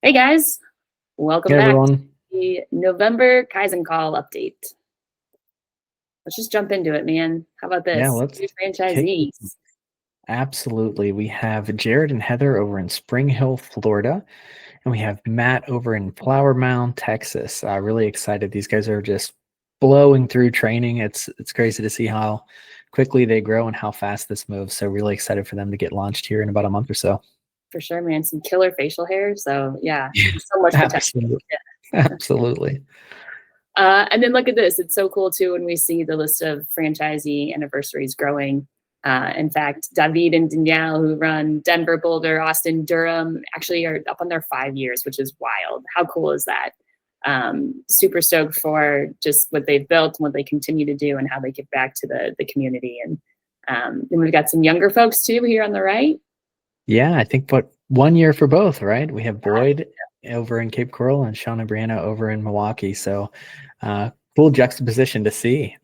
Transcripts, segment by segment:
Hey guys, welcome Hey back to everyone. the November Kaizen call update. Let's just jump into it, man. How about Yeah, this? let's New kick. franchisees. Absolutely. We have Jared and Heather over in Spring Hill, Florida, and we have Matt over in Flower Mound, Texas. Really excited. These guys are just blowing through training. It's crazy to see how quickly they grow and how fast this moves. So really excited for them to get launched here in about a month or so. For sure, man. Some killer facial hair. So yeah, Yeah, so much potential. absolutely. Yeah. Absolutely. And then look at this. It's so cool too when we see the list of franchisee anniversaries growing. In fact, David and Danielle, who run Denver, Boulder, Austin, Durham, actually are up on their 5 years, which is wild. How cool is that? Super stoked for just what they've built and what they continue to do and how they give back to the community. And then we've got some younger folks too here on the right. Yeah, I think what 1 year for both, right? We have Boyd over in Cape Coral and Shauna Brianna over in Milwaukee. So cool juxtaposition to see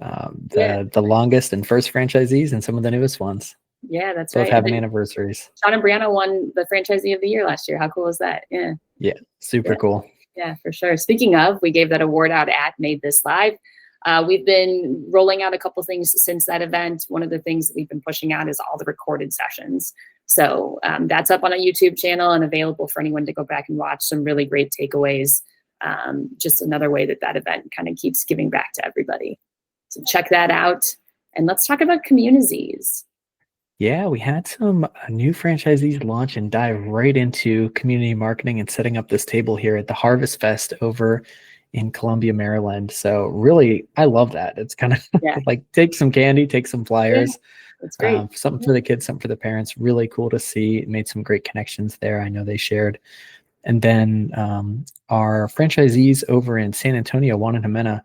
Yeah, the longest and first franchisees and some of the newest ones. yeah, that's Both right. And having then anniversaries. Sean and Brianna won the franchisee of the year last year. How cool is that? Yeah. Yeah, super Yeah. cool. Yeah, for sure. Speaking of, we gave that award out at MaidThis Live. We've been rolling out a couple things since that event. One of the things that we've been pushing out is all the recorded sessions. So that's up on a YouTube channel and available for anyone to go back and watch some really great takeaways. Just another way that event kind of keeps giving back to everybody. So check that out. And let's talk about communities. Yeah, we had some new franchisees launch and dive right into community marketing and setting up this table here at the Harvest Fest over in Columbia, Maryland. So really, I love that. It's kind of Yeah, like take some candy, take some yeah, flyers, that's great. something for the kids, something for the parents. Really cool to see. Made some great connections there. I know they shared. And then our franchisees over in San Antonio, Juan and Jimena,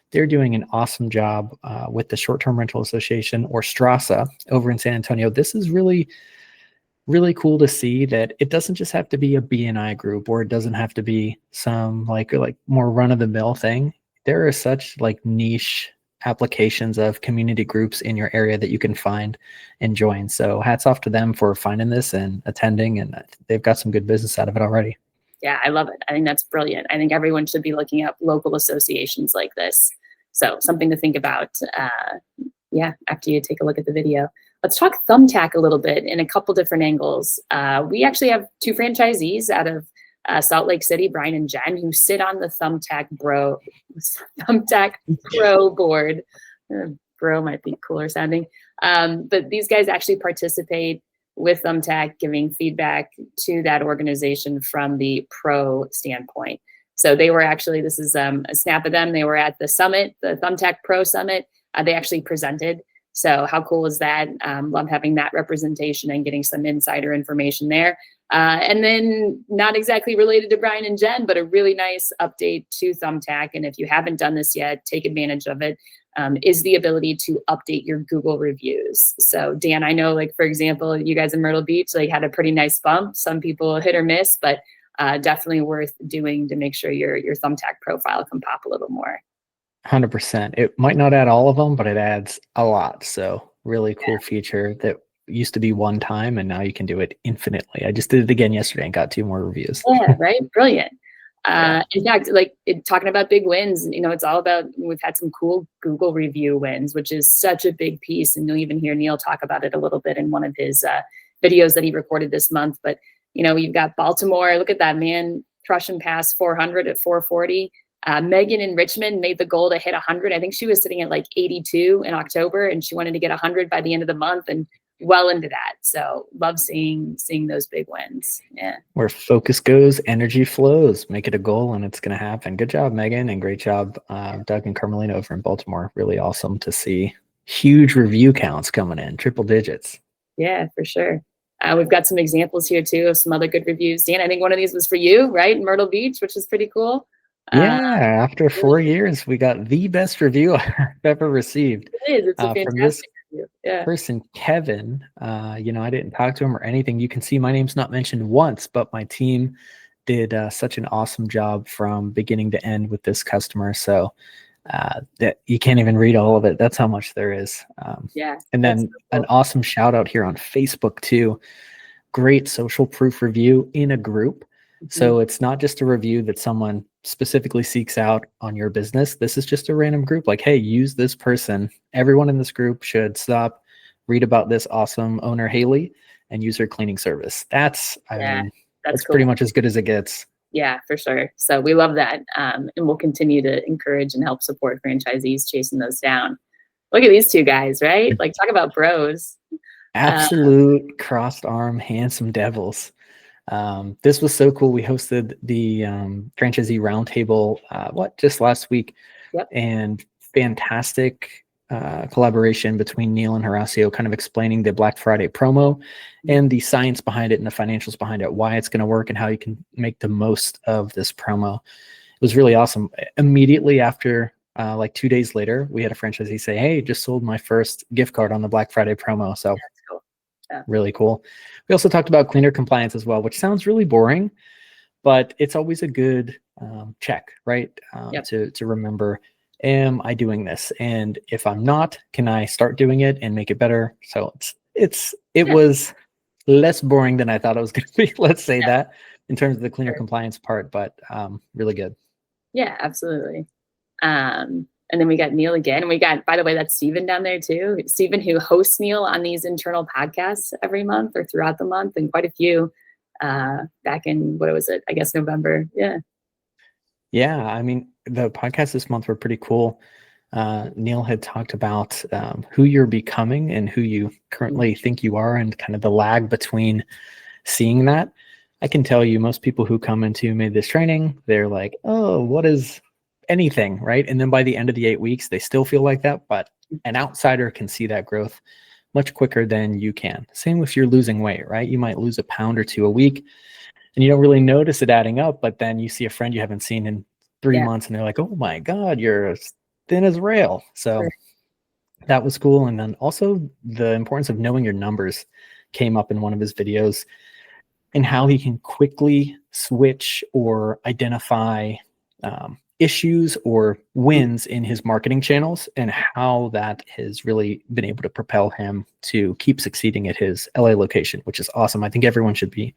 they're doing an awesome job with the Short-Term Rental Association, or Strasa, over in San Antonio. This is really, really cool to see that it doesn't just have to be a BNI group, or it doesn't have to be some like more run-of-the-mill thing. There are such like niche applications of community groups in your area that you can find and join. So hats off to them for finding this and attending, and they've got some good business out of it already. Yeah, I love it. I think that's brilliant. I think everyone should be looking at local associations like this. So something to think about. Yeah, after you take a look at the video. Let's talk Thumbtack a little bit in a couple different angles. We actually have two franchisees out of Salt Lake City, Brian and Jen, who sit on the Thumbtack Pro board. Bro might be cooler sounding. But these guys actually participate with Thumbtack, giving feedback to that organization from the pro standpoint. So they were actually, this is a snap of them. They were at the summit, the Thumbtack Pro Summit. They actually presented. So how cool is that? Love having that representation and getting some insider information there. And then not exactly related to Brian and Jen, but a really nice update to Thumbtack. And if you haven't done this yet, take advantage of it. Is the ability to update your Google reviews. So Dan, I know, like, for example, you guys in Myrtle Beach like had a pretty nice bump. Some people hit or miss, but definitely worth doing to make sure your Thumbtack profile can pop a little more. 100%. It might not add all of them, but it adds a lot. So really cool feature that used to be one time, and now you can do it infinitely. I just did it again yesterday and got 2 more reviews. Yeah, right. Brilliant. Yeah. In fact, like talking about big wins, it's all about, we've had some cool Google review wins, which is such a big piece. And you'll even hear Neil talk about it a little bit in one of his videos that he recorded this month. But, you've got Baltimore. Look at that, man, crushing past 400 at 440. Megan in Richmond made the goal to hit 100. I think she was sitting at like 82 in October, and she wanted to get 100 by the end of the month, and well into that. So love seeing those big wins. Yeah. Where focus goes, energy flows. Make it a goal, and it's going to happen. Good job, Megan, and great job, Doug and Carmelina over in Baltimore. Really awesome to see huge review counts coming in, triple digits. Yeah, for sure. We've got some examples here too of some other good reviews. Dan, I think one of these was for you, right? In Myrtle Beach, which is pretty cool. Yeah, after 4 years, we got the best review I've ever received. It is. It's a From this fantastic review. Yeah. person, Kevin. I didn't talk to him or anything. You can see my name's not mentioned once, but my team did such an awesome job from beginning to end with this customer. So that you can't even read all of it. That's how much there is. Yeah. And then an awesome shout out here on Facebook too. Great social proof review in a group. So it's not just a review that someone specifically seeks out on your business. This is just a random group like, hey, use this person. Everyone in this group should stop, read about this awesome owner, Haley, and use her cleaning service. That's, I mean, that's cool. pretty much as good as it gets. Yeah, for sure. So we love that. And we'll continue to encourage and help support franchisees chasing those down. Look at these two guys, right? Like, talk about bros. Absolute crossed arm, handsome devils. This was so cool. We hosted the franchisee roundtable, just last week. Yep. And fantastic collaboration between Neil and Horacio, kind of explaining the Black Friday promo and the science behind it and the financials behind it, why it's going to work and how you can make the most of this promo. It was really awesome. Immediately after, like 2 days later, we had a franchisee say, hey, just sold my first gift card on the Black Friday promo. So that's cool. Yeah. Really cool. We also talked about cleaner compliance as well, which sounds really boring, but it's always a good check, right? Yep. To remember, am I doing this? And if I'm not, can I start doing it and make it better? So it was less boring than I thought it was going to be. Let's say that in terms of the cleaner compliance part, but really good. Yeah, absolutely. And then we got Neil again. And we got, by the way, that's Steven down there too. Steven, who hosts Neil on these internal podcasts every month or throughout the month, and quite a few back in, what was it? I guess November. Yeah. Yeah. I mean, the podcasts this month were pretty cool. Neil had talked about who you're becoming and who you currently think you are, and kind of the lag between seeing that. I can tell you, most people who come into MaidThis training, they're like, oh, what is anything, right? And then by the end of the 8 weeks, they still feel like that, but an outsider can see that growth much quicker than you can. Same if you're losing weight, right? You might lose a pound or two a week and you don't really notice it adding up, but then you see a friend you haven't seen in 3 months and they're like, oh my God, you're as thin as rail. So that was cool. And then also the importance of knowing your numbers came up in one of his videos, and how he can quickly switch or identify issues or wins in his marketing channels, and how that has really been able to propel him to keep succeeding at his LA location, which is awesome. I think everyone should be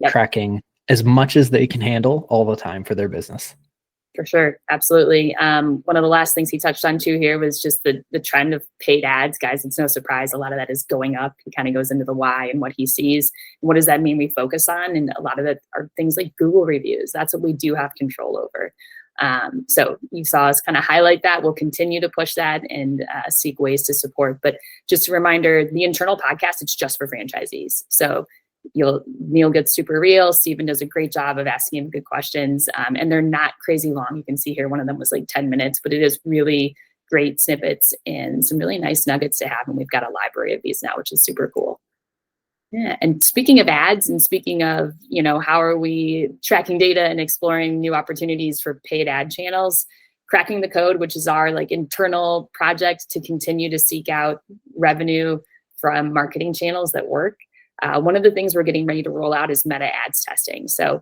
tracking as much as they can handle all the time for their business. For sure. Absolutely. One of the last things he touched on too here was just the trend of paid ads. Guys, it's no surprise. A lot of that is going up. He kind of goes into the why and what he sees. And what does that mean we focus on? And a lot of that are things like Google reviews. That's what we do have control over. So you saw us kind of highlight that. We'll continue to push that and seek ways to support. But just a reminder, the internal podcast, it's just for franchisees. So Neil gets super real. Steven does a great job of asking him good questions. And they're not crazy long. You can see here, one of them was like 10 minutes, but it is really great snippets and some really nice nuggets to have. And we've got a library of these now, which is super cool. Yeah. And speaking of ads, and speaking of, how are we tracking data and exploring new opportunities for paid ad channels, Cracking the Code, which is our internal project to continue to seek out revenue from marketing channels that work. One of the things we're getting ready to roll out is meta ads testing. So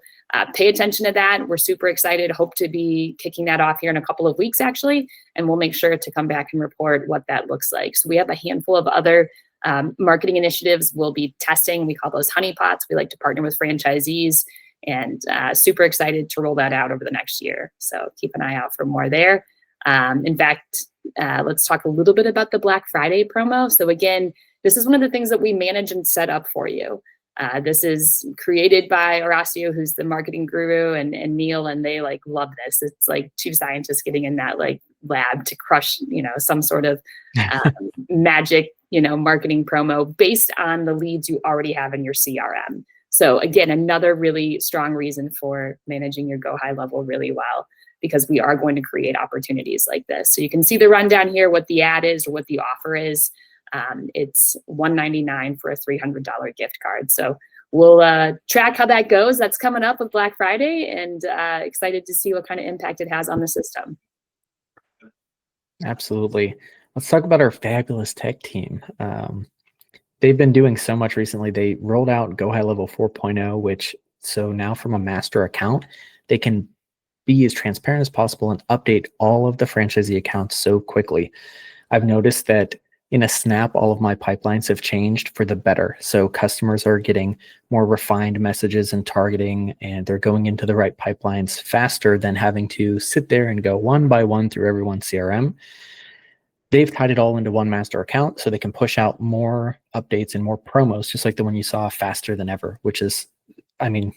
pay attention to that. We're super excited. Hope to be kicking that off here in a couple of weeks, actually. And we'll make sure to come back and report what that looks like. So we have a handful of other marketing initiatives we'll be testing. We call those honeypots. We like to partner with franchisees, and super excited to roll that out over the next year. So keep an eye out for more there. In fact, let's talk a little bit about the Black Friday promo. So again, this is one of the things that we manage and set up for you. This is created by Horacio, who's the marketing guru, and Neil, and they love this. It's like two scientists getting in that lab to crush, some sort of magic, marketing promo based on the leads you already have in your CRM. So again, another really strong reason for managing your Go High level really well, because we are going to create opportunities like this. So you can see the rundown here, what the ad is or what the offer is. It's $199 for a $300 gift card. So we'll track how that goes. That's coming up with Black Friday, and excited to see what kind of impact it has on the system. Absolutely. Let's talk about our fabulous tech team. They've been doing so much recently. They rolled out Go High Level 4.0, which so now from a master account, they can be as transparent as possible and update all of the franchisee accounts so quickly. I've noticed that in a snap, all of my pipelines have changed for the better. So customers are getting more refined messages and targeting, and they're going into the right pipelines faster than having to sit there and go one by one through everyone's CRM. They've tied it all into one master account so they can push out more updates and more promos, just like the one you saw, faster than ever, which is, I mean,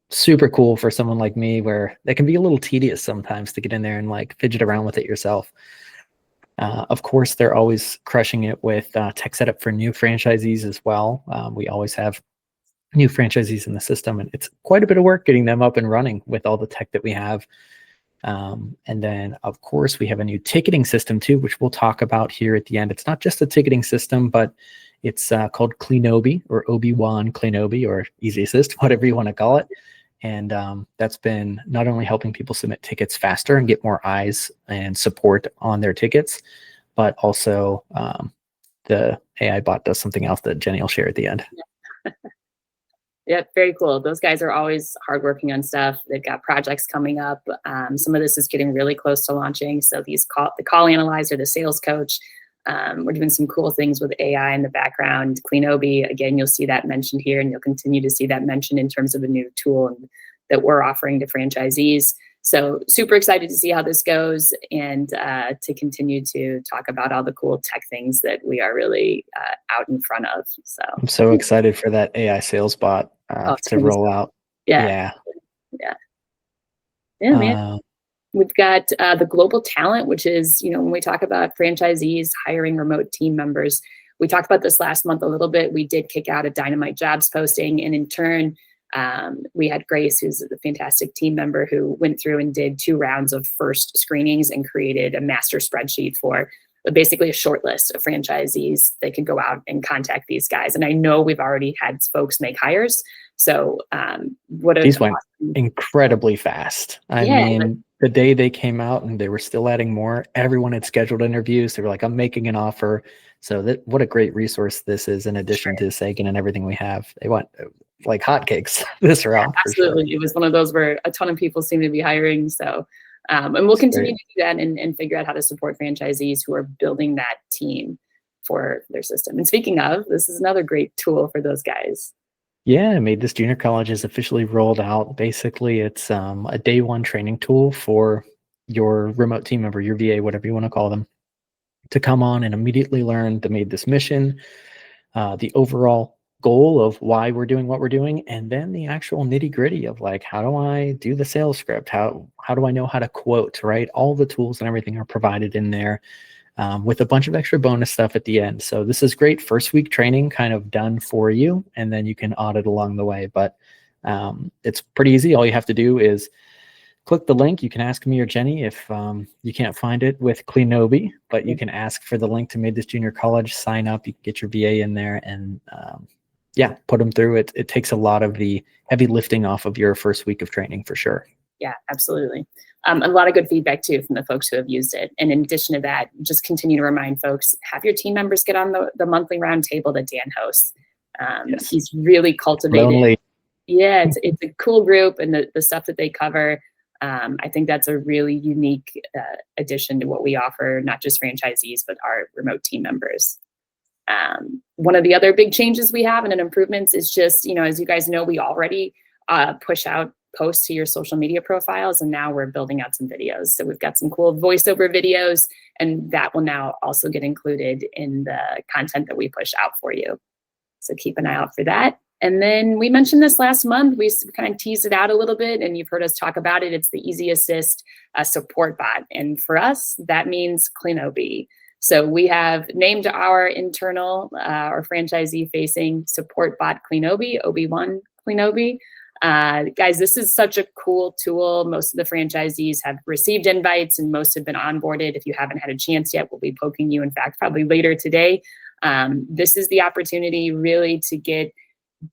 super cool for someone like me, where that can be a little tedious sometimes to get in there and like fidget around with it yourself. Of course, they're always crushing it with tech setup for new franchisees as well. We always have new franchisees in the system, and it's quite a bit of work getting them up and running with all the tech that we have. And then, of course, we have a new ticketing system too, which we'll talk about here at the end. It's not just a ticketing system, but it's called Cleanobi, or Obi-Wan Cleanobi, or Easy Assist, whatever you want to call it. And that's been not only helping people submit tickets faster and get more eyes and support on their tickets, but also the AI bot does something else that Jenny will share at the end. Yeah, very cool. Those guys are always hardworking on stuff. They've got projects coming up. Some of this is getting really close to launching. So the call analyzer, the sales coach, we're doing some cool things with AI in the background. Cleanobi, again, you'll see that mentioned here, and you'll continue to see that mentioned in terms of a new tool that we're offering to franchisees. So super excited to see how this goes, and to continue to talk about all the cool tech things that we are really out in front of. So I'm so excited for that AI sales bot to roll out. Yeah, man. We've got the global talent, which is, when we talk about franchisees hiring remote team members, we talked about this last month a little bit. We did kick out a Dynamite Jobs posting, and in turn, we had Grace, who's a fantastic team member, who went through and did 2 rounds of first screenings and created a master spreadsheet for basically a short list of franchisees that could go out and contact these guys. And I know we've already had folks make hires. So these went incredibly fast. I mean, the day they came out and they were still adding more, everyone had scheduled interviews. They were like, I'm making an offer. So what a great resource this is, in addition to Sagan and everything we have. They went like hotcakes this round. Absolutely. For sure. It was one of those where a ton of people seem to be hiring. So, and we'll continue to do that and figure out how to support franchisees who are building that team for their system. And speaking of, this is another great tool for those guys. Yeah, MaidThis Junior College is officially rolled out. Basically, it's a day one training tool for your remote team member, your VA, whatever you want to call them, to come on and immediately learn the MaidThis mission, the overall goal of why we're doing what we're doing, and then the actual nitty gritty of like, how do I do the sales script? How do I know how to quote, right? All the tools and everything are provided in there, with a bunch of extra bonus stuff at the end. So this is great first week training kind of done for you, and then you can audit along the way. But it's pretty easy. All you have to do is click the link. You can ask me or Jenny if you can't find it with Cleanobi, but you can ask for the link to MaidThis Junior College, sign up, you can get your VA in there, and put them through it. It takes a lot of the heavy lifting off of your first week of training for sure. Yeah, absolutely. A lot of good feedback too from the folks who have used it. And in addition to that, just continue to remind folks, have your team members get on the monthly roundtable that Dan hosts. He's really cultivated. Lonely. Yeah, it's a cool group, and the stuff that they cover. I think that's a really unique addition to what we offer, not just franchisees, but our remote team members. One of the other big changes we have and improvements is just, as you guys know, we already push out posts to your social media profiles, and now we're building out some videos. So we've got some cool voiceover videos, and that will now also get included in the content that we push out for you. So keep an eye out for that. And then we mentioned this last month, we kind of teased it out a little bit, and you've heard us talk about it. It's the Easy Assist support bot. And for us, that means Cleanobi. So we have named our internal or franchisee facing support bot Cleanobi, Obi-Wan Cleanobi. Guys, this is such a cool tool. Most of the franchisees have received invites, and most have been onboarded. If you haven't had a chance yet, we'll be poking you, in fact, probably later today. This is the opportunity really to get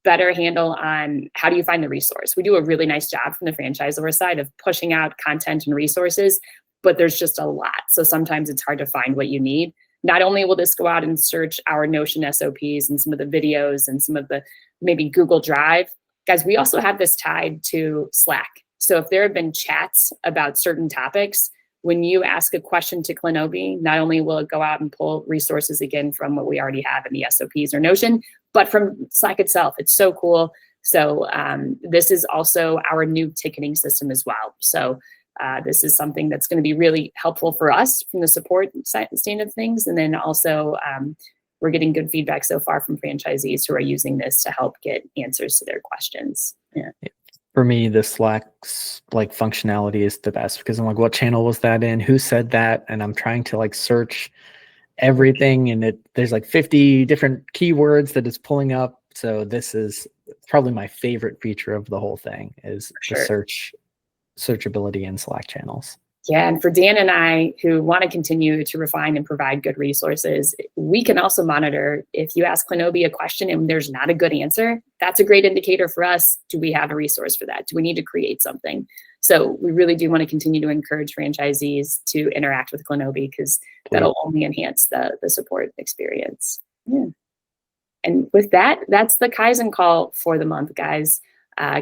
better handle on how do you find the resource. We do a really nice job from the franchisor side of pushing out content and resources, but there's just a lot. So sometimes it's hard to find what you need. Not only will this go out and search our Notion SOPs and some of the videos and some of the maybe Google Drive, guys, we also have this tied to Slack. So if there have been chats about certain topics, when you ask a question to Clinobi, not only will it go out and pull resources again from what we already have in the SOPs or Notion, but from Slack itself. It's so cool. So this is also our new ticketing system as well. So this is something that's going to be really helpful for us from the support stand of things. And then also we're getting good feedback so far from franchisees who are using this to help get answers to their questions. Yeah. For me, the Slack's like functionality is the best because I'm like, what channel was that in? Who said that? And I'm trying to like search everything, and there's like 50 different keywords that it's pulling up. So this is probably my favorite feature of the whole thing is the searchability in Slack channels. Yeah, and for Dan and I, who want to continue to refine and provide good resources, we can also monitor if you ask Clinobi a question and there's not a good answer. That's a great indicator for us. Do we have a resource for that? Do we need to create something? So we really do want to continue to encourage franchisees to interact with Clinobi because that'll only enhance the support experience. Yeah. And with that, that's the Kaizen call for the month, guys.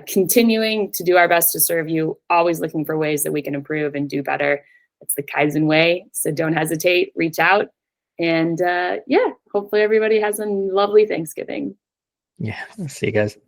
Continuing to do our best to serve you, always looking for ways that we can improve and do better. It's the Kaizen way. So don't hesitate, reach out. And yeah, hopefully everybody has a lovely Thanksgiving. Yeah, see you guys.